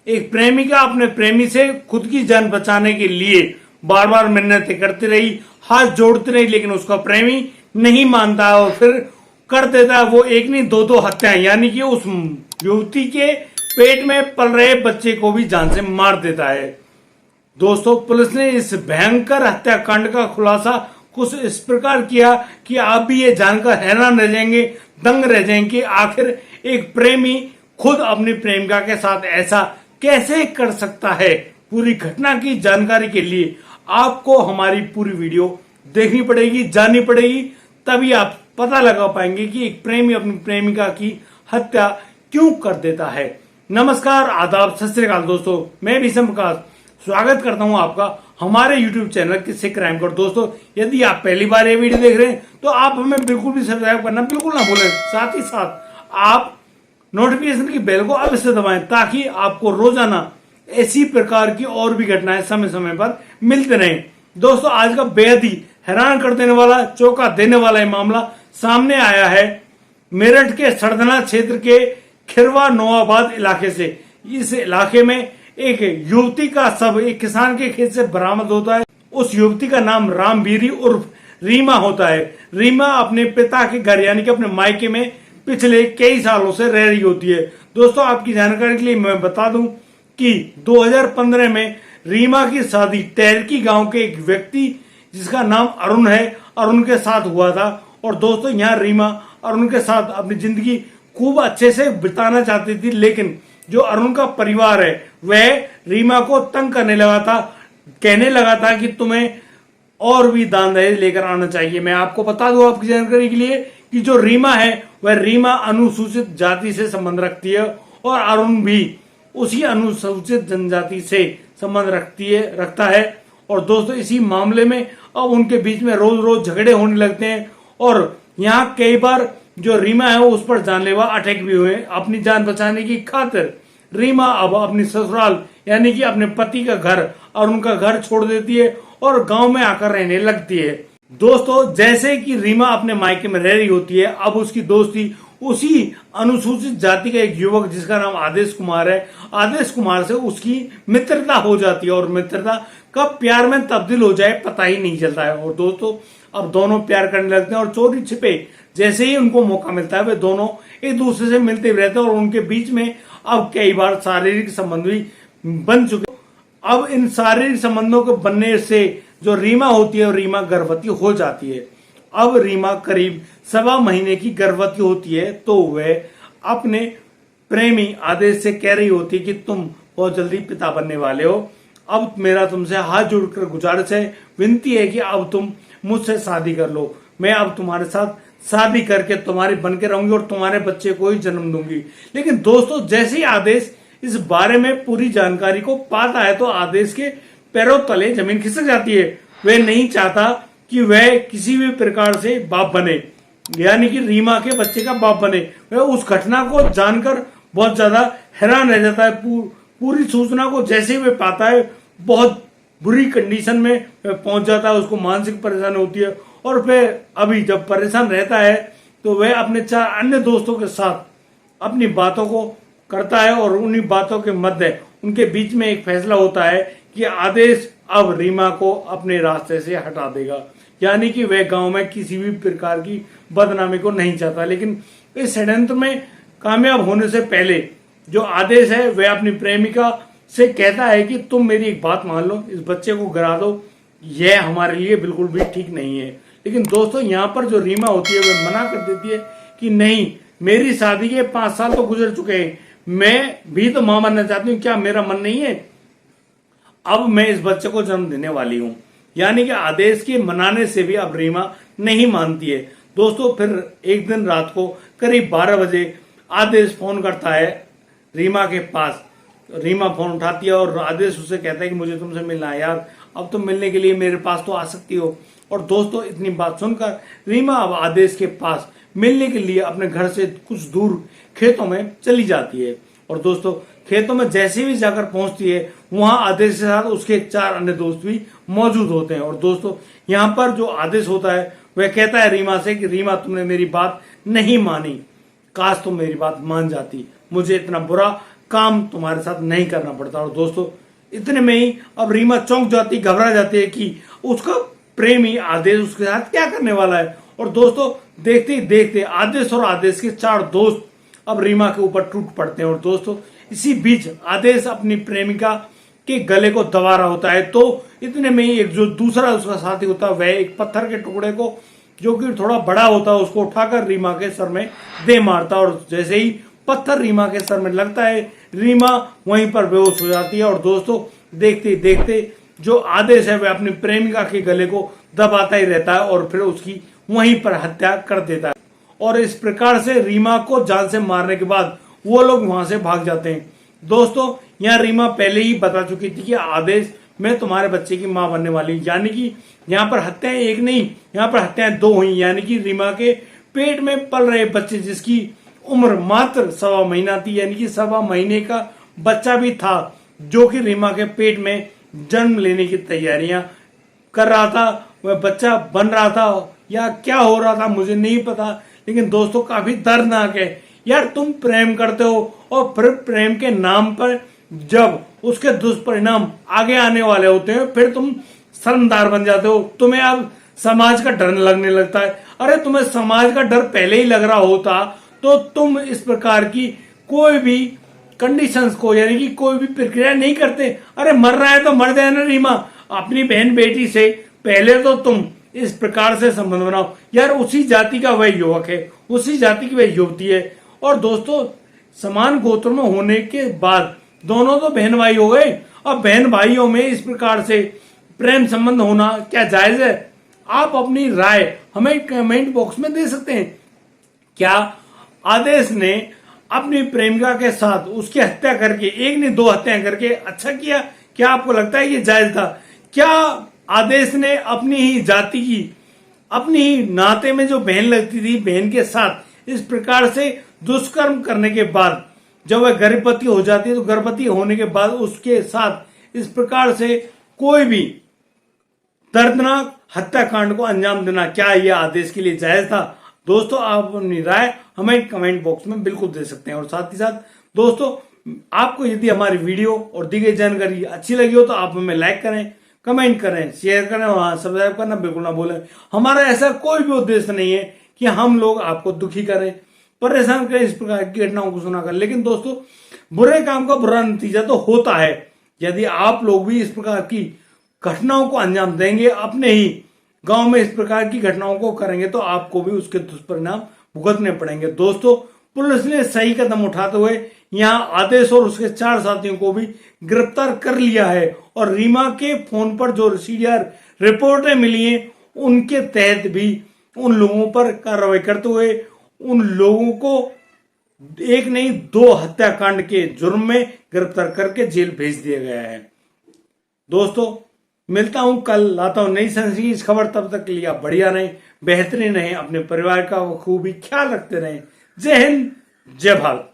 एक प्रेमिका अपने प्रेमी से खुद की जान बचाने के लिए बार बार मिन्नतें करती रही, हाथ जोड़ती रही, लेकिन उसका प्रेमी नहीं मानता है और फिर कर देता है वो एक नहीं दो हत्याएं, यानी कि उस युवती के पेट में पल रहे बच्चे को भी जान से मार देता है। दोस्तों, पुलिस ने इस भयंकर हत्याकांड का खुलासा कुछ इस प्रकार किया कि आप भी ये जानकर हैरान रह जाएंगे, दंग रह जाएंगे कि आखिर एक प्रेमी खुद अपनी प्रेमिका के साथ ऐसा कैसे कर सकता है। पूरी घटना की जानकारी के लिए आपको हमारी पूरी वीडियो देखनी पड़ेगी, जाननी पड़ेगी, तभी आप पता लगा पाएंगे कि एक प्रेमी अपनी प्रेमिका की हत्या क्यों कर देता है। नमस्कार, आदाब, सत श्री अकाल दोस्तों, मैं भीषम प्रकाश स्वागत करता हूं आपका हमारे YouTube चैनल किस्से क्राइम कोड। दोस्तों, यदि आप पहली बार ये वीडियो देख रहे हैं तो आप हमें बिल्कुल भी सब्सक्राइब करना बिल्कुल ना भूलें। साथ ही साथ आप नोटिफिकेशन की बेल को अवश्य दबाएं ताकि आपको रोजाना ऐसी प्रकार की और भी घटनाएं समय समय पर मिलते रहें। दोस्तों, आज का बेहद ही हैरान कर देने वाला, चौंका देने वाला ये मामला सामने आया है मेरठ के सड़दना क्षेत्र के खिरवा नवाबाद इलाके से। इस इलाके में एक युवती का शव एक किसान के खेत से बरामद होता है। उस युवती का नाम रामबीरी उर्फ रीमा होता है। रीमा अपने पिता के घर यानी कि अपने मायके में पिछले कई सालों से रह रही होती है। दोस्तों, आपकी जानकारी के लिए मैं बता दूं कि 2015 में रीमा की शादी टहरकी गांव के एक व्यक्ति जिसका नाम अरुण है, अरुण के साथ हुआ था। और दोस्तों, यहाँ रीमा अरुण के साथ अपनी जिंदगी खूब अच्छे से बिताना चाहती थी, लेकिन जो अरुण का परिवार है वह रीमा को तंग करने लगा था, कहने लगा था कि तुम्हें और भी दान दहेज लेकर आना चाहिए। मैं आपको बता दूं आपकी जानकारी के लिए कि जो रीमा है वह रीमा अनुसूचित जाति से संबंध रखती है और अरुण भी उसी अनुसूचित जनजाति से संबंध रखता है। और दोस्तों, इसी मामले में अब उनके बीच में रोज रोज झगड़े होने लगते हैं और यहाँ कई बार जो रीमा है उस पर जानलेवा अटैक भी हुए। अपनी जान बचाने की खातिर रीमा अब अपनी ससुराल यानी कि अपने पति का घर और उनका घर छोड़ देती है और गांव में आकर रहने लगती है। दोस्तों, जैसे कि रीमा अपने मायके में रह रही होती है, अब उसकी दोस्ती उसी अनुसूचित जाति का एक युवक जिसका नाम आदेश कुमार है, आदेश कुमार से उसकी मित्रता हो जाती है और मित्रता कब प्यार में तब्दील हो जाए पता ही नहीं चलता है। और दोस्तों, अब दोनों प्यार करने लगते हैं और चोरी छिपे जैसे ही उनको मौका मिलता है वे दोनों एक दूसरे से मिलते रहते हैं और उनके बीच में अब कई बार शारीरिक संबंध भी बन चुके। अब इन शारीरिक संबंधों के बनने से जो रीमा होती है रीमा गर्भवती हो जाती है। अब रीमा करीब 1.25 महीने की गर्भवती होती है तो वह अपने प्रेमी आदेश से कह रही होती है कि तुम बहुत जल्दी पिता बनने वाले हो। अब मेरा तुमसे हाथ जोड़कर गुजारिश है, विनती है कि अब तुम मुझसे शादी कर लो। मैं अब तुम्हारे साथ शादी करके तुम्हारी बन के रहूंगी और तुम्हारे बच्चे को ही जन्म दूंगी। लेकिन दोस्तों, जैसे ही आदेश इस बारे में पूरी जानकारी को पाता है तो आदेश के पैरों तले जमीन खिसक जाती है। वह नहीं चाहता कि वह किसी भी प्रकार से बाप बने, यानी कि रीमा के बच्चे का बाप बने। वह उस घटना को जानकर बहुत ज्यादा हैरान रह जाता है। पूरी सूचना को जैसे ही वह पाता है बहुत बुरी कंडीशन में पहुंच जाता है, उसको मानसिक परेशानी होती है और फिर अभी जब परेशान रहता है तो वह अपने 4 अन्य दोस्तों के साथ अपनी बातों को करता है और उन्हीं बातों के मध्य उनके बीच में एक फैसला होता है कि आदेश अब रीमा को अपने रास्ते से हटा देगा, यानी कि वह गांव में किसी भी प्रकार की बदनामी को नहीं चाहता। लेकिन इस षड्यंत्र में कामयाब होने से पहले जो आदेश है वह अपनी प्रेमिका से कहता है कि तुम मेरी एक बात मान लो, इस बच्चे को गिरा दो, यह हमारे लिए बिल्कुल भी ठीक नहीं है। लेकिन दोस्तों, यहाँ पर जो रीमा होती है वह मना कर देती है कि नहीं, मेरी शादी के 5 साल तो गुजर चुके हैं, मैं भी तो मां बनना चाहती हूँ, क्या मेरा मन नहीं है? अब मैं इस बच्चे को जन्म देने वाली हूँ। यानी कि आदेश के मनाने से भी अब रीमा नहीं मानती है। दोस्तों, फिर एक दिन रात को करीब 12 बजे आदेश फोन करता है रीमा के पास। रीमा फोन उठाती है और आदेश उसे कहता है कि मुझे तुमसे मिलना है यार, अब तुम मिलने के लिए मेरे पास तो आ सकती हो। और दोस्तों, इतनी बात सुनकर रीमा अब आदेश के पास मिलने के लिए अपने घर से कुछ दूर खेतों में चली जाती है। और दोस्तों, खेतों में जैसे भी जाकर पहुंचती है वहां आदेश के साथ उसके 4 अन्य दोस्त भी मौजूद होते हैं। और दोस्तों, यहाँ पर जो आदेश होता है वह कहता है रीमा से कि रीमा, तुमने मेरी बात नहीं मानी, काश तुम मेरी बात मान जाती, मुझे इतना बुरा काम तुम्हारे साथ नहीं करना पड़ता। और दोस्तों इतने में ही अब रीमा चौंक जाती, घबरा जाती है कि उसका प्रेमी आदेश उसके साथ क्या करने वाला है। और दोस्तों देखते ही देखते आदेश और आदेश के 4 दोस्त अब रीमा के ऊपर टूट पड़ते हैं। और दोस्तों इसी बीच आदेश अपनी प्रेमिका के गले को दबा रहा होता है, तो इतने में ही एक जो दूसरा उसका साथी होता है वह एक पत्थर के टुकड़े को जो कि थोड़ा बड़ा होता है उसको उठाकर रीमा के सर में दे मारता है। और जैसे ही पत्थर रीमा के सर में लगता है रीमा वहीं पर बेहोश हो जाती है। और दोस्तों देखते देखते जो आदेश है वह अपनी प्रेमिका के गले को दबाता ही रहता है और फिर उसकी वहीं पर हत्या कर देता है। और इस प्रकार से रीमा को जान से मारने के बाद वो लोग वहां से भाग जाते हैं। दोस्तों यहाँ रीमा पहले ही बता चुकी थी कि आदेश मैं तुम्हारे बच्चे की मां बनने वाली, यानी कि यहाँ पर हत्याएं एक नहीं, यहाँ पर हत्याएं 2 हुई। यानी कि रीमा के पेट में पल रहे बच्चे जिसकी उम्र मात्र 1.25 महीना थी, यानी कि 1.25 महीने का बच्चा भी था जो कि रीमा के पेट में जन्म लेने की तैयारियां कर रहा था। वह बच्चा बन रहा था या क्या हो रहा था मुझे नहीं पता, लेकिन दोस्तों काफी दर्दनाक है। यार तुम प्रेम करते हो और फिर प्रेम के नाम पर जब उसके दुष्परिणाम आगे आने वाले होते हैं फिर तुम शर्मदार बन जाते हो। तुम्हें अब समाज का डर लगने लगता है। अरे तुम्हें समाज का डर पहले ही लग रहा होता तो तुम इस प्रकार की कोई भी कंडीशंस को यानी कि कोई भी प्रक्रिया नहीं करते। अरे मर रहा है तो मर जाए ना रीमा, अपनी बहन बेटी से पहले तो तुम इस प्रकार से संबंध बनाओ। यार उसी जाति का वह युवक है, उसी जाति की वह युवती है। और दोस्तों समान गोत्र में होने के बाद दोनों तो बहन भाई हो गए, अब बहन भाइयों में इस प्रकार से प्रेम संबंध होना क्या जायज है? आप अपनी राय हमें कमेंट बॉक्स में दे सकते हैं। क्या आदेश ने अपनी प्रेमिका के साथ उसकी हत्या करके, एक नहीं 2 हत्याएं करके अच्छा किया? क्या आपको लगता है ये जायज था? क्या आदेश ने अपनी ही जाति की, अपनी ही नाते में जो बहन लगती थी बहन के साथ इस प्रकार से दुष्कर्म करने के बाद जब वह गर्भवती हो जाती है तो गर्भवती होने के बाद उसके साथ इस प्रकार से कोई भी दर्दनाक हत्याकांड को अंजाम देना, क्या यह आदेश के लिए जायज था? दोस्तों आप अपनी राय हमें कमेंट बॉक्स में बिल्कुल दे सकते हैं। और साथ ही साथ दोस्तों आपको यदि हमारी वीडियो और दी गई जानकारी अच्छी लगी हो तो आप हमें लाइक करें, कमेंट करें, शेयर करें और सब्सक्राइब करना बिल्कुल ना भूलें। हमारा ऐसा कोई भी उद्देश्य नहीं है कि हम लोग आपको दुखी करें, परेशान करें इस प्रकार की घटनाओं को सुनाकर। लेकिन दोस्तों बुरे काम का बुरा नतीजा तो होता है। यदि आप लोग भी इस प्रकार की घटनाओं को अंजाम देंगे, अपने ही गांव में इस प्रकार की घटनाओं को करेंगे तो आपको भी उसके दुष्परिणाम भुगतने पड़ेंगे। दोस्तों पुलिस ने सही कदम उठाते हुए यहाँ आदेश और उसके 4 साथियों को भी गिरफ्तार कर लिया है। और रीमा के फोन पर जो सीडीआर रिपोर्टें मिली हैं उनके तहत भी उन लोगों पर कार्रवाई करते हुए उन लोगों को 1 नहीं 2 हत्याकांड के जुर्म में गिरफ्तार करके जेल भेज दिया गया है। दोस्तों मिलता हूं कल, लाता हूं नई सनसनीखेज खबर। तब तक के लिए आप बढ़िया रहें, बेहतरीन रहें, अपने परिवार का खूबी ख्याल रखते रहें। जय हिंद, जय भारत।